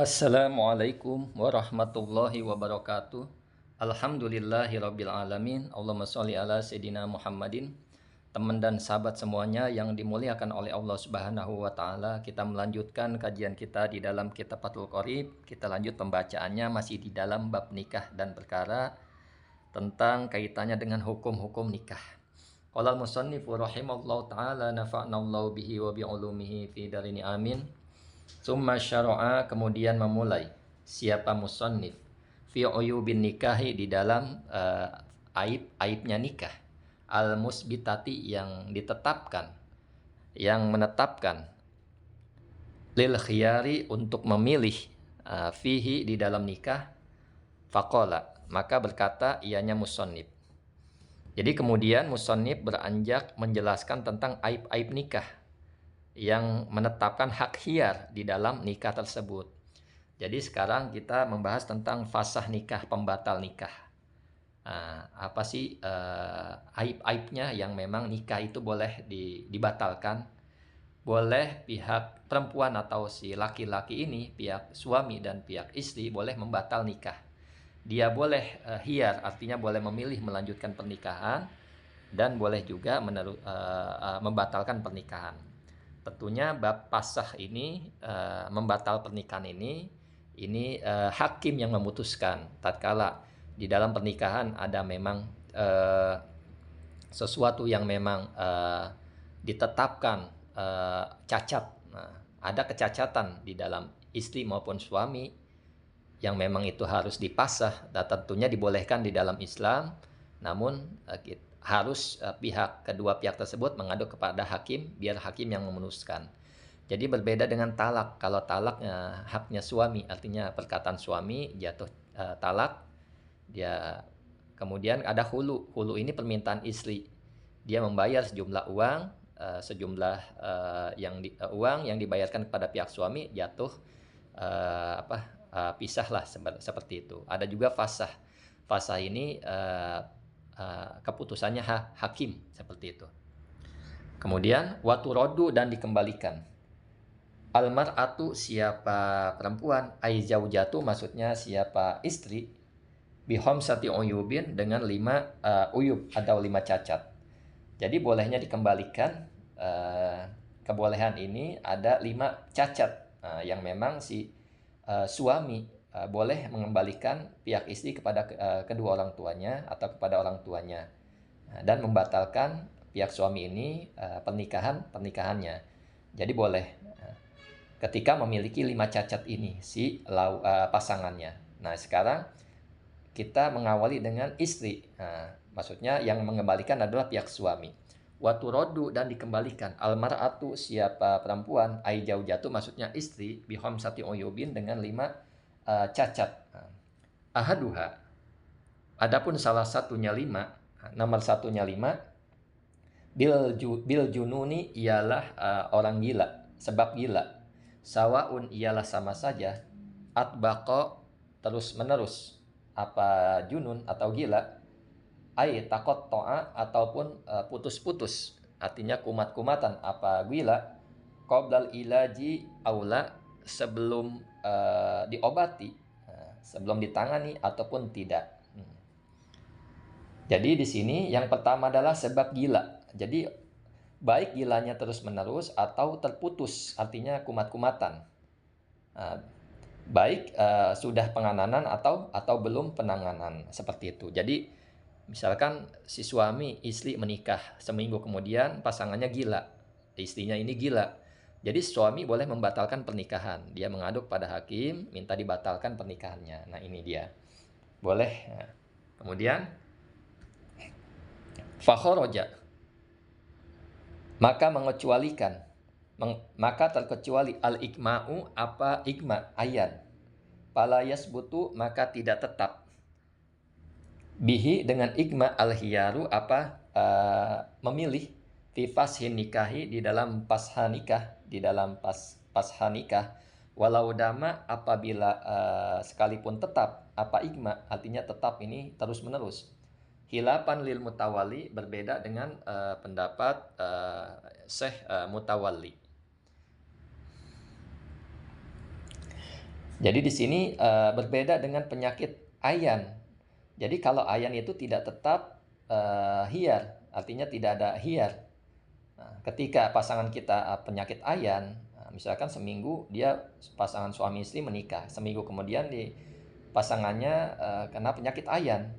Assalamualaikum warahmatullahi wabarakatuh. Alhamdulillahirabbil alamin. Allahumma sholli ala sayidina Muhammadin. Teman dan sahabat semuanya yang dimuliakan oleh Allah Subhanahu wa taala, kita melanjutkan kajian kita di dalam kitab Fathul Qorib. Kita lanjut pembacaannya masih di dalam bab nikah dan perkara tentang kaitannya dengan hukum-hukum nikah. Qala al-musannifu rahimallahu taala nafa'nallahu bihi wa bi ulumihi fi darini amin. Summa syara'a, kemudian memulai siapa musannif fi uyubin nikahi, di dalam aib-aibnya nikah, al musbitati, yang ditetapkan, yang menetapkan, lil khiyari, untuk memilih, fihi, di dalam nikah. Faqala, maka berkata ianya musannif. Jadi kemudian musannif beranjak menjelaskan tentang aib-aib nikah yang menetapkan hak khiyar di dalam nikah tersebut. Jadi sekarang kita membahas tentang fasah nikah, pembatal nikah. Apa sih aib-aibnya yang memang nikah itu boleh dibatalkan? Boleh pihak perempuan atau si laki-laki ini, pihak suami dan pihak istri, boleh membatal nikah. Dia boleh khiyar, artinya boleh memilih melanjutkan pernikahan, dan boleh juga membatalkan pernikahan. Tentunya bab pasah ini, membatal pernikahan ini hakim yang memutuskan. Tatkala di dalam pernikahan ada memang sesuatu yang memang ditetapkan cacat, ada kecacatan di dalam istri maupun suami yang memang itu harus dipasah, dan tentunya dibolehkan di dalam Islam. Namun harus kedua pihak tersebut mengadu kepada hakim, biar hakim yang memutuskan. Jadi berbeda dengan talak. Kalau talak haknya suami, artinya perkataan suami jatuh talak, dia kemudian ada hulu. Hulu ini permintaan istri. Dia membayar sejumlah uang, uang yang dibayarkan kepada pihak suami jatuh pisahlah seperti itu. Ada juga fasah. Fasah ini keputusannya hakim, seperti itu. Kemudian waturodu, dan dikembalikan. Almar'atu, siapa perempuan, aizaujatu, maksudnya siapa istri, bihomsati uyubin, dengan 5 uyub atau 5 cacat. Jadi bolehnya dikembalikan. Kebolehan ini ada 5 cacat yang memang si suami boleh mengembalikan pihak istri kepada kedua orang tuanya atau kepada orang tuanya, dan membatalkan pihak suami ini pernikahannya. Jadi boleh ketika memiliki 5 cacat ini si pasangannya. Nah, sekarang kita mengawali dengan istri. Maksudnya yang mengembalikan adalah pihak suami. Waturodu, dan dikembalikan. Almar'atu, siapa perempuan, aizaujatu, maksudnya istri, bihomsati uyubin, dengan 5 cacat. Ahaduha, adapun salah satunya 5, nomor satunya 5, bil jununi, ialah orang gila, sebab gila. Sawaun, ialah sama saja. Atbaqo, terus menerus. Apa junun atau gila? Ai takot to'a, ataupun putus-putus, artinya kumat-kumatan. Apa gila? Qoblal ilaji aula, sebelum diobati, sebelum ditangani ataupun tidak. Jadi di sini yang pertama adalah sebab gila. Jadi baik gilanya terus-menerus atau terputus, artinya kumat-kumatan. Baik sudah penanganan atau belum penanganan, seperti itu. Jadi misalkan si suami istri menikah, seminggu kemudian pasangannya gila, istrinya ini gila. Jadi suami boleh membatalkan pernikahan. Dia mengadu pada hakim, minta dibatalkan pernikahannya. Nah, ini dia. Boleh. Nah, kemudian fakhoroja, maka mengecualikan, maka terkecuali al-ikma'u, apa ikma, ayan. Palayas butu, maka tidak tetap. Bihi, dengan ikma, al-hiyaru, apa memilih, fi fashin nikahi, di dalam pasha nikah, di dalam pasha nikah. Walau dama, apabila sekalipun tetap, apa ikma, artinya tetap ini terus menerus. Khilafan lil mutawali, berbeda dengan pendapat Syekh Mutawalli. Jadi di sini berbeda dengan penyakit ayan. Jadi kalau ayan itu tidak tetap hiyar, artinya tidak ada hiyar. Nah, ketika pasangan kita penyakit ayan, misalkan seminggu dia pasangan suami istri menikah, seminggu kemudian pasangannya kena penyakit ayan,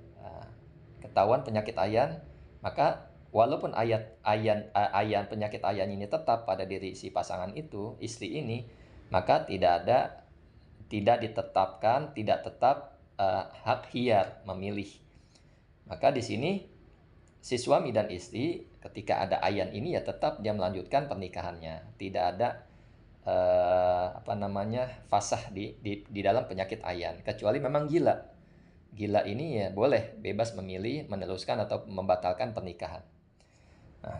ketahuan penyakit ayan, maka walaupun ayan penyakit ayan ini tetap pada diri si pasangan itu, istri ini, maka tidak ditetapkan, tidak tetap hak hiyar memilih. Maka di sini si suami dan istri ketika ada ayan ini ya tetap dia melanjutkan pernikahannya, tidak ada fasah di dalam penyakit ayan, kecuali memang gila ini ya boleh bebas memilih meneruskan atau membatalkan pernikahan. Nah,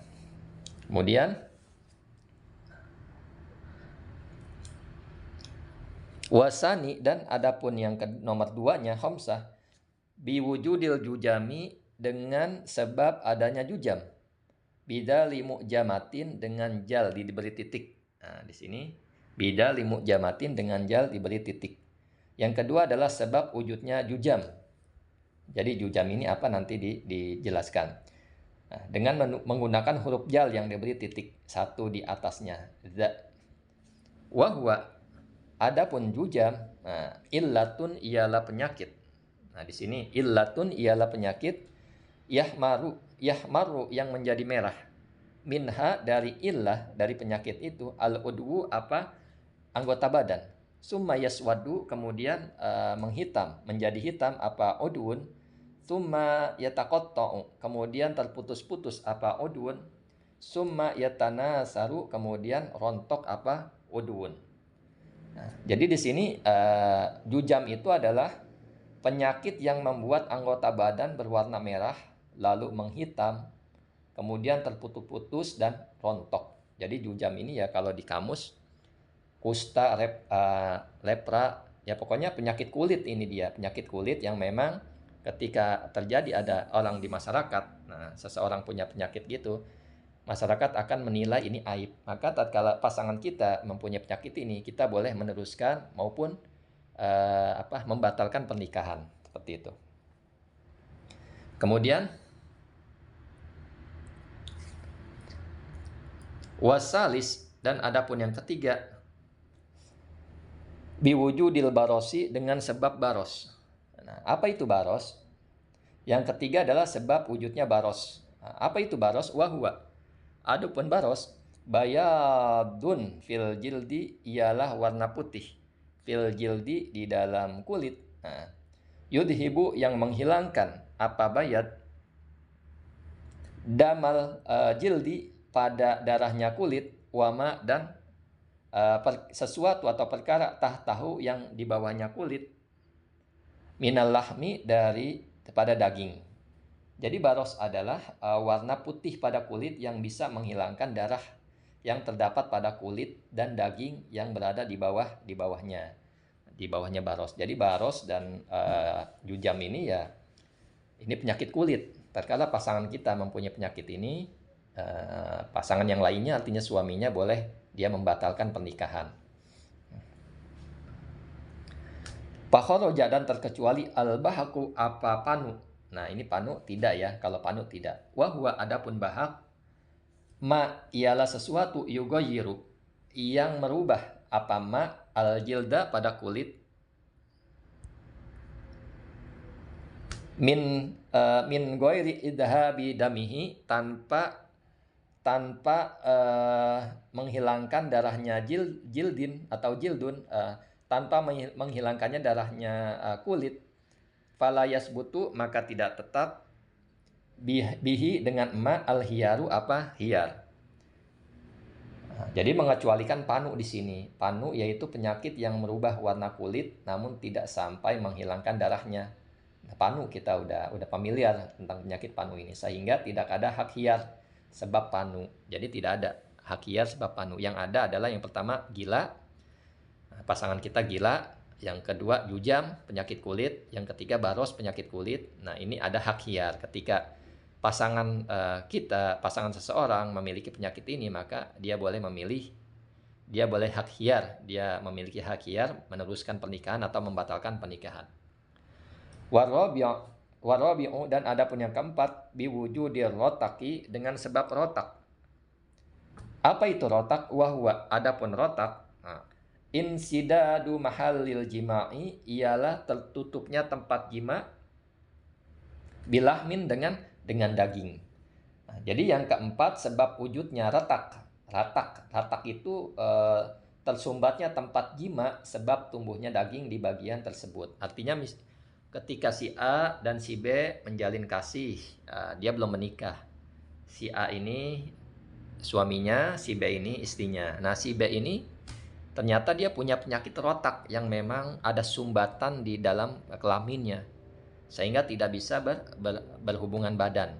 kemudian wasani, dan adapun yang nomor 2-nya khamsah, biwujudil jujami, dengan sebab adanya jujam, bidali mu'jamatin, dengan jal diberi titik. Nah, di sini bidali mu'jamatin, dengan jal diberi titik. Yang kedua adalah sebab wujudnya jujam. Jadi jujam ini apa nanti dijelaskan. Nah, dengan menggunakan huruf jal yang diberi titik satu di atasnya. Wahwa, adapun jujam, illatun ialah penyakit. Nah, di sini illatun ialah penyakit, yahmaru yang menjadi merah. Minha, dari illah, dari penyakit itu, al-udwu anggota badan. Summa yaswadu, kemudian menghitam, menjadi hitam udwun. Summa yataqatta'u, kemudian terputus-putus udwun. Summa yatanasaru, kemudian rontok udwun. Nah, jadi di sini jujam itu adalah penyakit yang membuat anggota badan berwarna merah, lalu menghitam, kemudian terputus-putus dan rontok. Jadi jujam ini ya kalau di kamus kusta, lepra, ya pokoknya penyakit kulit ini dia, penyakit kulit yang memang ketika terjadi ada orang di masyarakat, nah seseorang punya penyakit gitu, masyarakat akan menilai ini aib. Maka tatkala pasangan kita mempunyai penyakit ini, kita boleh meneruskan maupun membatalkan pernikahan, seperti itu. Kemudian wasalis, dan adapun yang ketiga, biwujudil barosi, dengan sebab baros. Nah, apa itu baros? Yang ketiga adalah sebab wujudnya baros. Nah, apa itu baros? Wahwa, adapun baros, bayadun fil jildi, ialah warna putih, fil jildi, di dalam kulit. Nah, yudhibu, yang menghilangkan bayad, damal jildi, pada darahnya kulit, wama, dan sesuatu atau perkara tahtahu, yang di bawahnya kulit, minal lahmi, pada daging. Jadi baros adalah warna putih pada kulit yang bisa menghilangkan darah yang terdapat pada kulit dan daging yang berada di bawahnya baros. Jadi baros dan jujam ini ya ini penyakit kulit. Tatkala pasangan kita mempunyai penyakit ini, pasangan yang lainnya, artinya suaminya, boleh dia membatalkan pernikahan. Pakhoroja, dan terkecuali al-bahaku, panu. Nah, ini panu tidak ya, kalau panu tidak. Wahwa, adapun bahak, ma ialah sesuatu, yugoyiru, yang merubah al-jilda, pada kulit, min ghairi idhabi damihi, tanpa menghilangkan darahnya jildin atau jildun, tanpa menghilangkannya darahnya kulit. Fala yasbutu, maka tidak tetap, bihi, dengan al-hiyaru, hiyar. Nah, jadi mengecualikan panu di sini. Panu yaitu penyakit yang merubah warna kulit namun tidak sampai menghilangkan darahnya. Nah, panu kita udah familiar tentang penyakit panu ini, sehingga tidak ada hak hiyar sebab panu. Jadi tidak ada hak hiyar sebab panu. Yang ada adalah yang pertama gila, pasangan kita gila. Yang kedua jujam, penyakit kulit. Yang ketiga baros, penyakit kulit. Nah, ini ada hak hiyar. Ketika pasangan seseorang memiliki penyakit ini, maka dia boleh memilih dia boleh hak khiyar, dia memiliki hak khiyar meneruskan pernikahan atau membatalkan pernikahan. Warabi'u dan adapun yang keempat biwujudir rotaki dengan sebab rotak. Apa itu rotak? Wahwa adapun rotak, insidadu mahallil jima'i ialah tertutupnya tempat jima bilahmin dengan daging. Jadi yang keempat sebab wujudnya retak. Ratak itu tersumbatnya tempat jima sebab tumbuhnya daging di bagian tersebut. Artinya ketika si A dan si B menjalin kasih, dia belum menikah. Si A ini suaminya, si B ini istrinya. Nah, si B ini ternyata dia punya penyakit rotak yang memang ada sumbatan di dalam kelaminnya, sehingga tidak bisa berhubungan badan.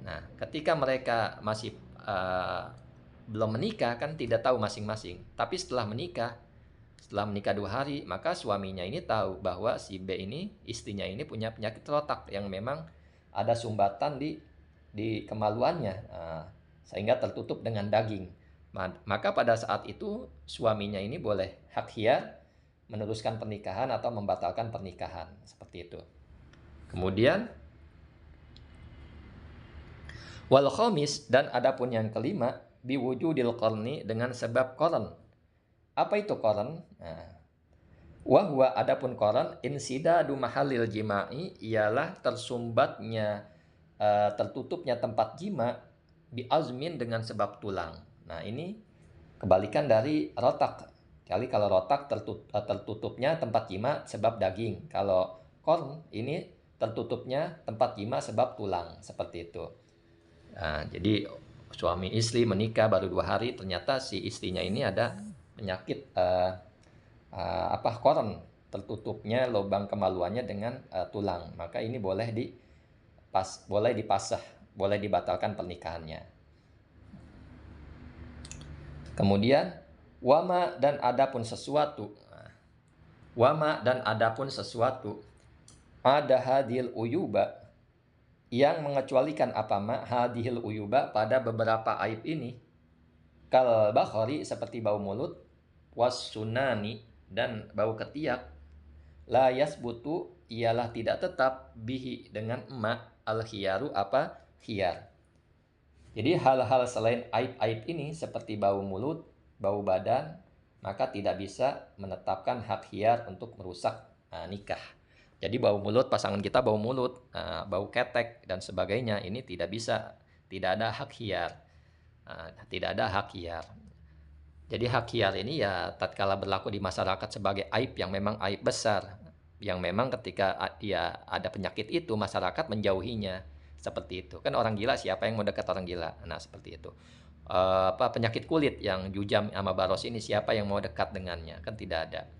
Nah, ketika mereka masih belum menikah kan tidak tahu masing-masing. Tapi setelah menikah 2 hari, maka suaminya ini tahu bahwa si B ini, istrinya ini punya penyakit rotak yang memang ada sumbatan di kemaluannya, sehingga tertutup dengan daging. Maka pada saat itu suaminya ini boleh hak khiyar meneruskan pernikahan atau membatalkan pernikahan, seperti itu. Kemudian wal khamis dan adapun yang kelima biwujudil qarni dengan sebab qaran. Apa itu qaran? Wahwa adapun qaran insidadu mahallil jima'i ialah tersumbatnya tertutupnya tempat jima bi azmin dengan sebab tulang. Nah, ini kebalikan dari rotak. Kali kalau rotak tertutupnya tempat jima sebab daging. Kalau qarn ini tertutupnya tempat jima sebab tulang, seperti itu. Nah, jadi suami istri menikah baru 2 hari, ternyata si istrinya ini ada penyakit qarn, tertutupnya lubang kemaluannya dengan tulang. Maka ini boleh dipasah, boleh dibatalkan pernikahannya. Kemudian wama dan adapun sesuatu. Ada hadil uyuba yang mengecualikan hadhil uyuba pada beberapa aib ini. Kal bakhari seperti bau mulut, was sunani dan bau ketiak. La yasbutu ialah tidak tetap bihi dengan al khiyaru khiyar. Jadi hal-hal selain aib-aib ini seperti bau mulut, bau badan, maka tidak bisa menetapkan hak khiyar untuk merusak nikah. Jadi bau mulut, pasangan kita bau mulut, bau ketek dan sebagainya, ini tidak bisa, tidak ada hak khiyar. Jadi hak khiyar ini ya tatkala berlaku di masyarakat sebagai aib yang memang aib besar, yang memang ketika dia ada penyakit itu masyarakat menjauhinya. Seperti itu. Kan orang gila, siapa yang mau dekat orang gila? Nah, seperti itu. Penyakit kulit yang jujam sama baros ini, siapa yang mau dekat dengannya? Kan tidak ada.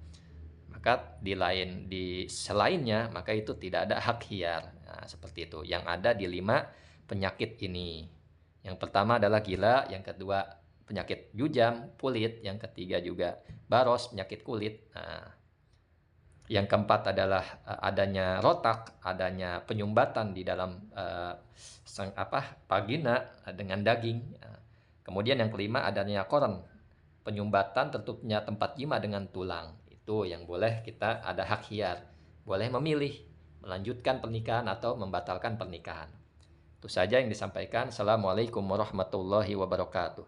Maka di selainnya, maka itu tidak ada hak khiyar. Nah, seperti itu. Yang ada di 5 penyakit ini. Yang pertama adalah gila, yang kedua penyakit jujam, kulit, yang ketiga juga baros, penyakit kulit. Nah, yang keempat adalah adanya rotak, adanya penyumbatan di dalam vagina dengan daging. Kemudian yang kelima adanya koron, penyumbatan tertutupnya tempat jima dengan tulang. Itu yang boleh kita ada hak khiyar, boleh memilih melanjutkan pernikahan atau membatalkan pernikahan. Itu saja yang disampaikan. Assalamualaikum warahmatullahi wabarakatuh.